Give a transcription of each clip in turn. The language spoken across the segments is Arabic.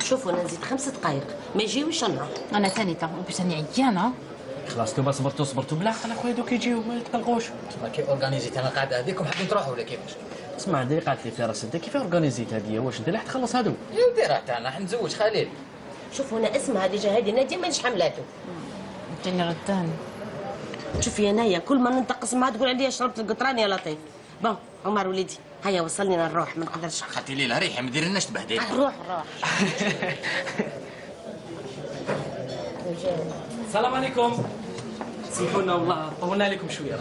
شوفوا انا نزيد 5 دقائق ما يجيوش انا. انا ثاني تا بس انا عيانه. خلاص كون صبرتوا بالعقل اخويا دوك يجيو ما يتقلقوش. كي اورغانيزيت انا القعده هذيكم حابين تروحوا ولا كيفاش؟ اسمع هذه قالت لي فراس انت كيف اورغانيزيت هذه؟ واش انت اللي حتخلص هادو؟ يا ودي راه تاعنا حنتزوج خليل. شوفوا انا اسمها ديجا هذه ناديه مانيش حملاته. جاني ردان. شوفي انايا كل ما ننتقص معها تقول عليا شربت القطران يا لطيف. بون عمر وليدي هيا وصلني نروح ما نقدرش. خاطي ليلى ريحي ما ديرلناش تبهدل. روح. السلام عليكم. سمحوا لنا والله طولنا عليكم شويه.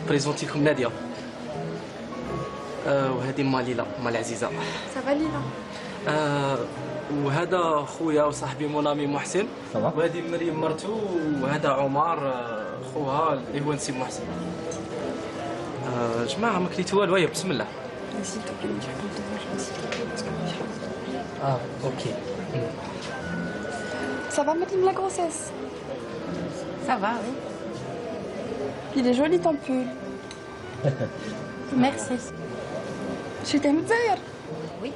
بريزونتيكم ناديه. وهذه ما ليلى ما العزيزه. صافا ليلى. وهذا خويا وصاحبي مونامي محسن. وهذه مريم مرتو وهذا عمر خوها اللي هو نسي محسن. جماعه ما كليتوا والو. هيا بسم الله. اوكي. Ça va madame la grossesse? Ça va, oui. Il est joli ton pull. Merci. شتي من الجزائر؟ Oui.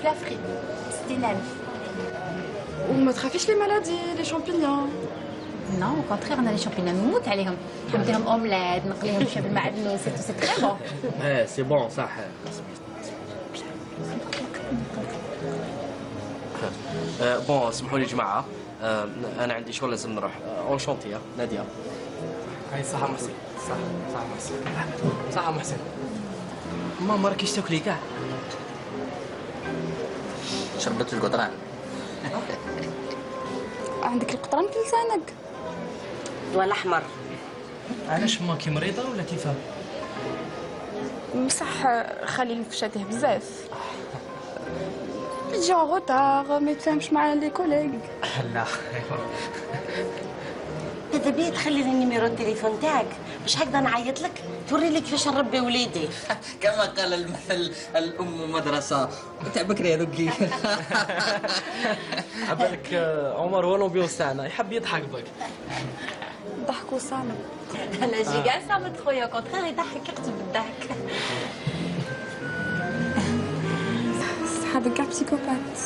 في l'Afrique. C'était Nal. وما تخافيش لي مالادي لي شامبينيون؟ Non, au contraire, on a les champignons نموت عليهم. نديرهم اومليت، نقليهم شويه بالمعدنوس، سي تري بون. سي بون صح. بون اسمحوا لي جماعه انا عندي شغل لازم نروح. اونشونتي ناديه. هاي صحه محسن. صحه محسن. صحه محسن. ماما راكيش تاكلي كاع. شربت القطران. عندك القطران في لسانك. دواء الاحمر. علاش ماكي مريضه ولا كيفاه؟ بصح خليل فشاته بزاف. يجي ان روتار ما يتفاهمش مع لي كوليغ. لا هذا بيه تخلي لي نيميرو التليفون تاعك باش هكذا نعيط لك توري لي كيفاش نربي وليدي. كما قال المثل الام مدرسه تاع بكري هذوك. عبالك عمر هو لومبيونس تاعنا يحب يضحك بك. ضحكوا صامت. انا جي كاع صامت خويا كونتخير يضحك يقتل بالضحك. هذا كاع بسيكوبات.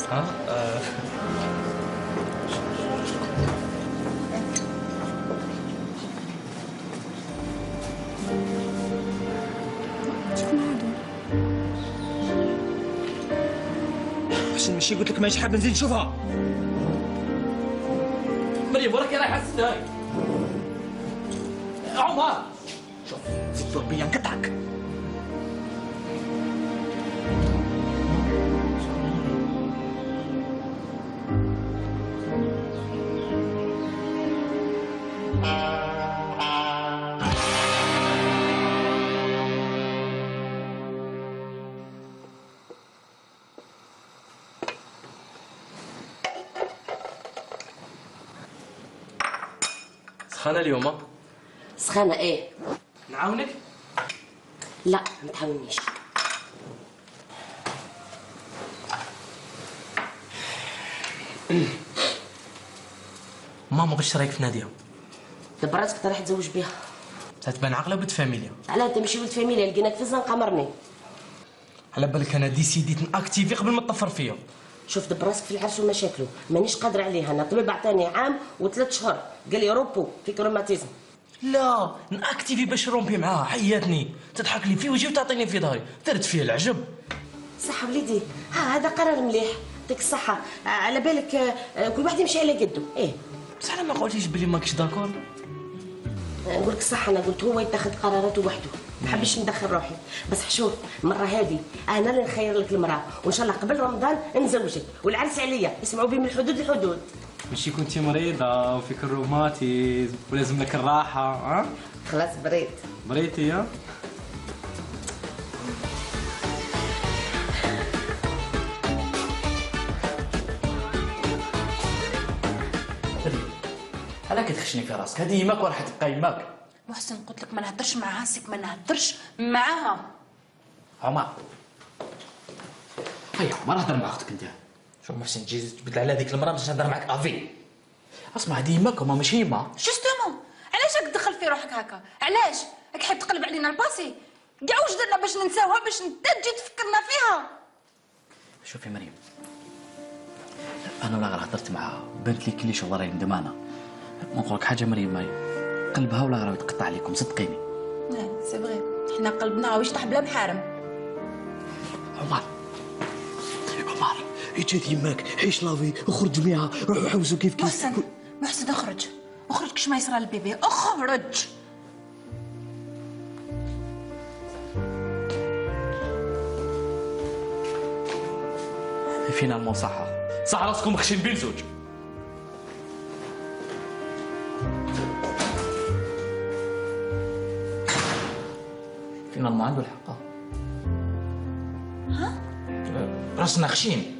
شكون هادو؟ باش نمشي قلت لك مانيش حاب نزيد نشوفها. مريم وراكي رايحه السداي. عمر شوف زيد تدور بيا نقطعك. سخانه اليوم؟ سخانه ايه. نعاونك؟ لا ما تحاولنيش. ماما واش رايك في ناديه؟ دبر راسك راح تزوج بها. تتبان عقله بنت فاميليا. علاه انت ماشي ولد فاميليا لقيناك في الزنقه مرني. على بالك انا ديسيديت ناكتيفي قبل ما تطفر فيا. شوف دبر راسك في العرس ومشاكله مانيش قادره عليها. انا طبيب عطاني عام و3 شهور قال لي روبو فيك روماتيزم. لا ناكتيفي باش نرومبي معاها. حياتني تضحك لي في وجهي وتعطيني في ظهري. درت فيه العجب. صح وليدي هذا قرار مليح يعطيك الصحه. على بالك كل واحد يمشي على قده. ايه بصح انا ما قلتيش بلي ماكش داكور. نقول لك الصح انا قلت هو يتخذ قراراته وحده ما حبيتش ندخل روحي. بس شوف المره هذه انا اللي نخير لك المراه وان شاء الله قبل رمضان نزوجك والعرس عليا يسمعوا بيه من الحدود للحدود. ماشي كنتي مريضه وفيك الروماتيزم ولازم لك الراحه. خلاص بريت. بريتي على كتخشني في راسك. هذه يماك وراح تبقى يماك. محسن قلت لك ما نهضرش مع راسك ما نهضرش معاها. عمر هيا عمر هضر مع اختك انت. شوف محسن تجي تبدل على هذيك المراه باش نهضر معك افي. اسمع هذه يماك وما ماشي يما. جوستومون علاش علاش راك تدخل في روحك هكا؟ علاش؟ راك حاب تقلب علينا الباسي؟ كاع واش درنا باش ننساوها باش انت تجي تفكرنا فيها؟ شوفي مريم، انا ولا غير هضرت معاها بانت لي كلي شغل راهي ندمانه. نقول لك حاجه مريم، قلبها ولا غير يتقطع عليكم صدقيني. سي فغي، حنا قلبنا غاوي يشطح بلا محارم. عمر جات يماك، عيش لافي، اخرج معها، روحوا حوسوا كيف محسن اخرج كش ما يصرى للبيبي، اخرج. فينالمون صح راسكم خشين بين زوج. فينالمون عنده الحق. راسنا خشين.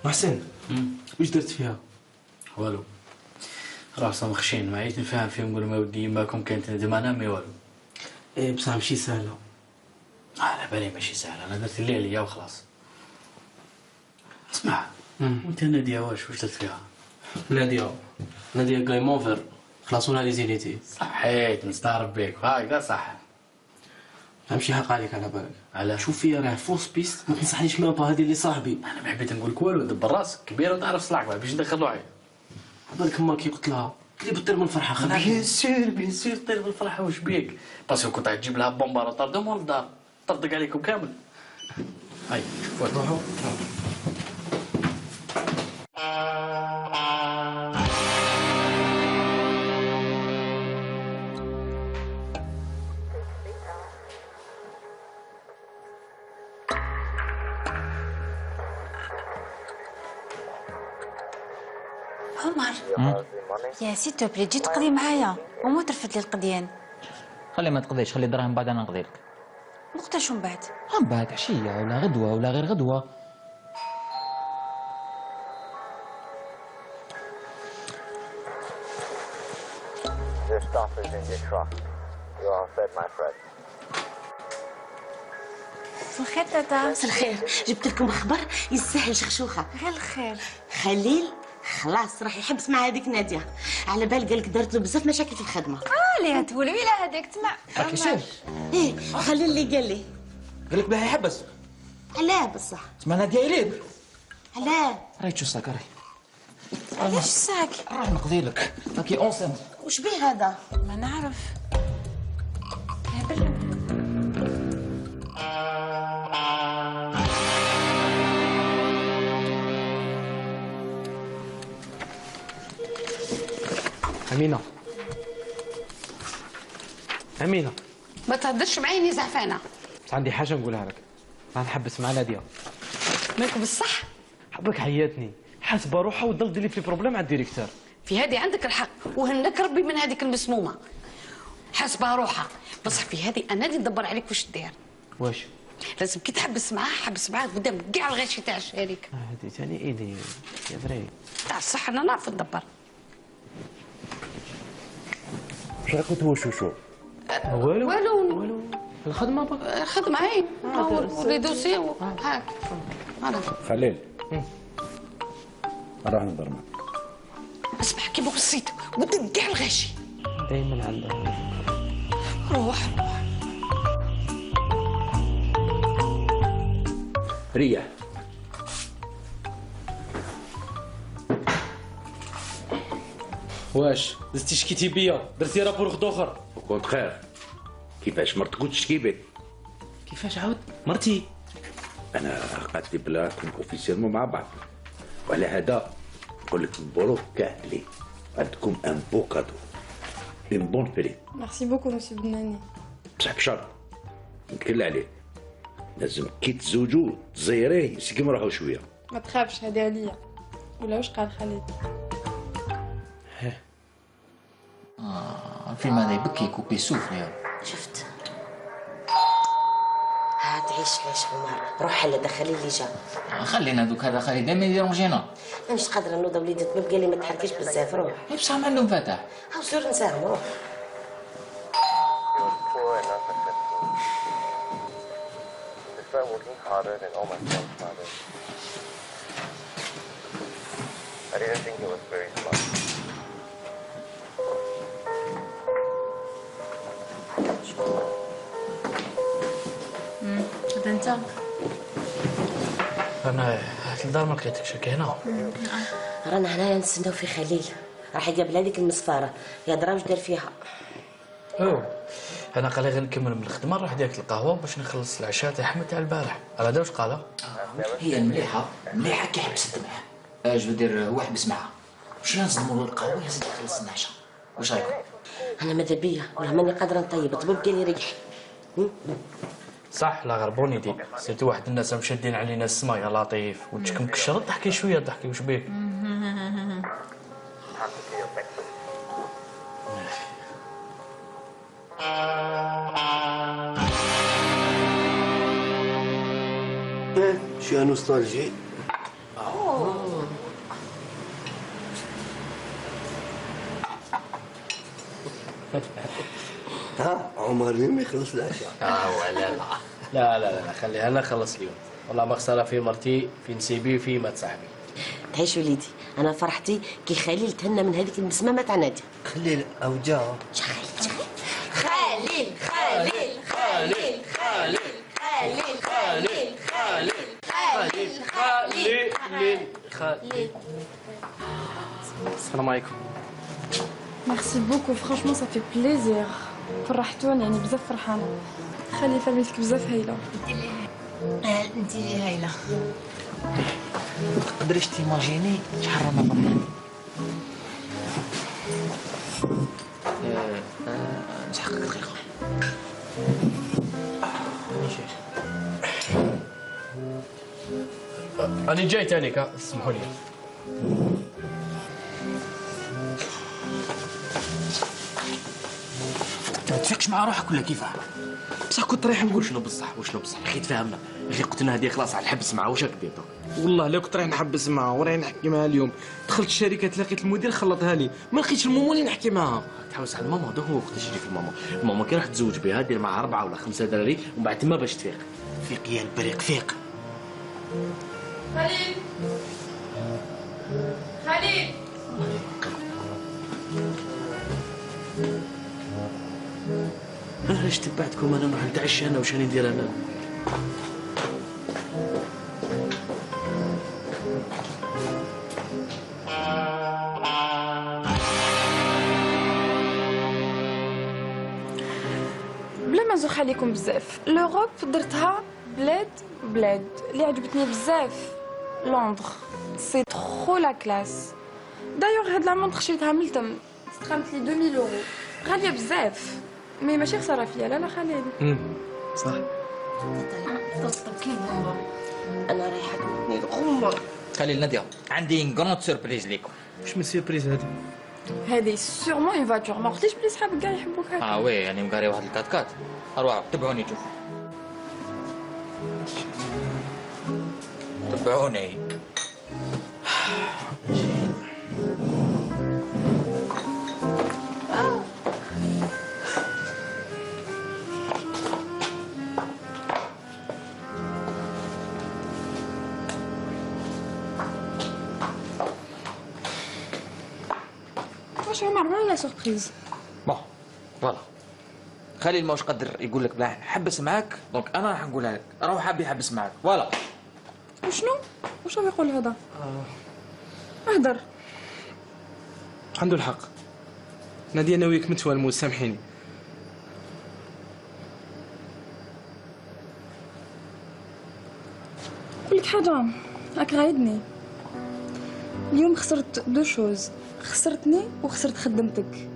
محسن واش درت فيها؟ والو، راسهم خشين، ما عييت نفهم فيهم، نقول ما ودي يماكم كانت ندمانه مي والو. ايه بصح ماشي سهله. على بالي ماشي سهله، انا درت اللي عليا وخلاص. اسمع، وانت ناديه واش درت فيها؟ ناديه كاي مونفر خلاصونا لي زينيتي. صحيت، نستغرب بك هكذا صح. نمشي حق عليك على بالك. علاه؟ شوف فيا راه فوس بيست، ما تنصحنيش مام با هذه اللي صاحبي. انا ما حبيت نقول لك والو، دبر راسك كبير وتعرف صلاحك باش ندخل روحي. بالك ما كي قلت لها قلت لي بطير من الفرحه خليها. بيان سور طير بالفرحه، واش بيك؟ باسكو كنت غتجيب لها بومبار وطردهم من الدار، طردق عليكم كامل. هاي شوفوا روحوا. عمر يا سي توبلي تجي تقضي معايا وما ترفد لي القضيان. خلي ما تقضيش، خلي الدراهم بعد انا نقضي لك. وقتاش من بعد؟ من بعد عشيه ولا غدوه ولا غير غدوه. Your stuff is in your truck. You're all set, my friend. مساء الخير تاتا. مساء الخير، جبت لكم خبر يستاهل شخشوخه. غير الخير. خليل خلاص راح يحبس مع هذيك ناديه، على بال قالك دارت له بزاف مشاكل في الخدمه. ليه تولي لا هذاك تسمع. كيفاش؟ ايه خليل اللي قال لي. قال لك باه يحبس. علاه بصح؟ اسمع ناديه يليب. علاه؟ راهي تشو الساك راهي. علاش الساك؟ راح نقضي لك، راكي اونسنت. وش بيه هذا؟ ما نعرف. يا بالله. أمينة ما تهدرش معايا اني زعفانه. بس عندي حاجة نقولها لك. راح نحبس مع نادية. مالكم بالصح؟ حبك حياتني، حاسبة روحها وتضل ديري في بروبليم على الديريكتور. في هذه عندك الحق، وهنك ربي من هذيك المسمومه. حاسبها روحها، بصح في هذه انا اللي ندبر عليك واش دير. واش؟ لازم كي تحبس معاه حبس معاه قدام كاع الغاشي تاع الشريك. هذه ثاني ايدي يا فري. تاع الصح انا نعرف ندبر. واش راكم توشوشوا؟ والو الخدمة بقى. الخدمه هاي لي دوسي هاك هذا. خليل نروح نهضر معك. اسمع كيما وصيت قدام كاع الغاشي. دايما عندها. روح ريح. واش دزتي شكيتي بيا، درتي رابور غد اخر. كونتخير، كيفاش مرتك تشكي بك؟ كيفاش عاود؟ مرتي انا قعدت بلاكم اوفيسيالمون مع بعض، وعلى هذا نقول لك مبروك كاملين، عندكم ان بو كادو، اون بون فري. ميرسي بوكو مسيو بناني. بصح بشرط نتكل عليك، لازم كي تزوجوا تزيريه يسقم روحو شويه. ما تخافش هذه عليا. ولا واش قال خالد؟ الفيلم هذا يبكي كوبي سوفل يا. شفت؟ ها تعيش عيش عمر، روح حل دخلي اللي جا. خلينا دوك هذا خالد دائما يديرونجينا. مانيش قادره نوض وليدي تبقى لي ما تحركيش بزاف، روح. بصح ما عندهم فتح. هاو سير نساهم، روح. هذا انت. انا الدار ما لقيتكش هنا. رانا هنايا نستناو في خليل، راح يقابل هذيك المسفاره يا درا واش دار فيها. انا قال لي غير نكمل من الخدمه نروح ديك القهوه باش نخلص العشاء تاع احمد تاع البارح. على واش قال؟ هي مليحه مليحه كي حبست معاه. جو دير هو حبس معاه. واش نصدموا له القهوه يا سيدي خلص العشاء. واش رايكم؟ انا ماذا بيا ولا ماني قادره نطيب، الطبيب قال لي ريح. صح لا غربوني ديك سيرتو واحد الناس مشدين علينا السما يا لطيف وجهك مكشر. ضحكي شويه ضحكي واش بيك؟ شو نوستالجي. ها عمر ما يخلص العشاء. ولا لا خليها انا خلص اليوم. والله ما خساره في مرتي في نسيبي في مات صاحبي. تعيش وليدي، انا فرحتي كي خليل تهنى من هذيك المسمامه تاع ناديه. خليل او جا خليل خليل خليل خليل خليل خليل خليل خليل. السلام عليكم. ميرسي بوكو فرانشمون سا في بليزير. فرحتوني يعني بزاف فرحانه. خلي فاميلتك بزاف هايله. انت اللي هايله. تقدريش تيماجيني شحال رانا فرحانين. نسحقك دقيقه. انا جاي تانيك اسمحوا لي. ما تفيقش مع روحك ولا كيفاه؟ بصح كنت رايح نقول وشنو بصح اخي تفاهمنا. اخي قلت لنا هذه خلاص على الحبس معاه واش راك دير؟ والله لا كنت رايح نحبس معاه ورايح نحكي معاه اليوم. دخلت الشركه تلاقيت المدير خلطها لي، ما لقيتش الماما اللي نحكي معاها. تحوس على ماما هذا هو وقت تجري في الماما كي راح تزوج بها دير معها 4 ولا 5 دراري ومن بعد تما باش تفيق. فيق يا البريق فيق. خليل خليل انا علاش تبعتكم؟ انا نروح نتعشى انا واش راني ندير انا؟ بلا ما نزوخ عليكم بزاف، لوروب درتها بلاد اللي عجبتني بزاف. لندر سي ترو لا كلاس. دايوغ هاد لا مونطخ شريتها من التم، استخدمت لي 2000 يورو، غاليه بزاف مي ماشي خساره فيا. لا خليل صح. انا رايحه تموتني الغمه. خليل ناديه عندي ان غروند سوربريز ليكم. واش من سيربريز هذه؟ هذه سيغمون اون فاتور. ما قلتيش بلي صحابك كاع يحبوك هكا. وي يعني مقاري واحد الكاتكات. اروحوا تبعوني شوفوا. تبعوني. واش عمر ولا سوربريز؟ بون فوالا خليل ماهوش قادر يقول لك بلا نحبس معاك، دونك انا راح نقولها لك. راهو حاب يحبس معاك فوالا. وشنو؟ واش راه يقول هذا؟ اهدر. عنده الحق. ناديه انا وياك متوالمو سامحيني. نقول لك حاجه راك غايدني. اليوم خسرت دو شوز، خسرتني وخسرت خدمتك.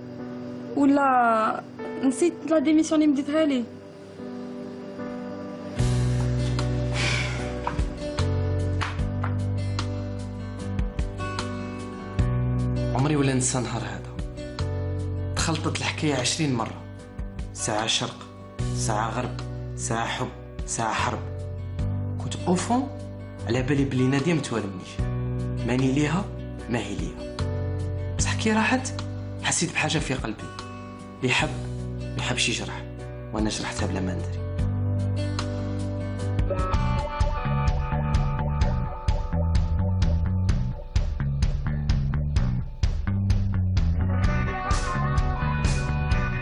ولا نسيت لا ديميسيون اللي مديتها لي. عمري ولا ننسى نهار هذا. تخلطت الحكايه 20 مره، ساعه شرق ساعه غرب ساعه حب ساعه حرب. كنت اوفون على بالي بلي ناديه متوالمنيش، ماني ليها ما هي ليا. بصح كي راحت حسيت بحاجه في قلبي. اللي يحب ما يحبش يجرح، وانا جرحتها بلا ما ندري.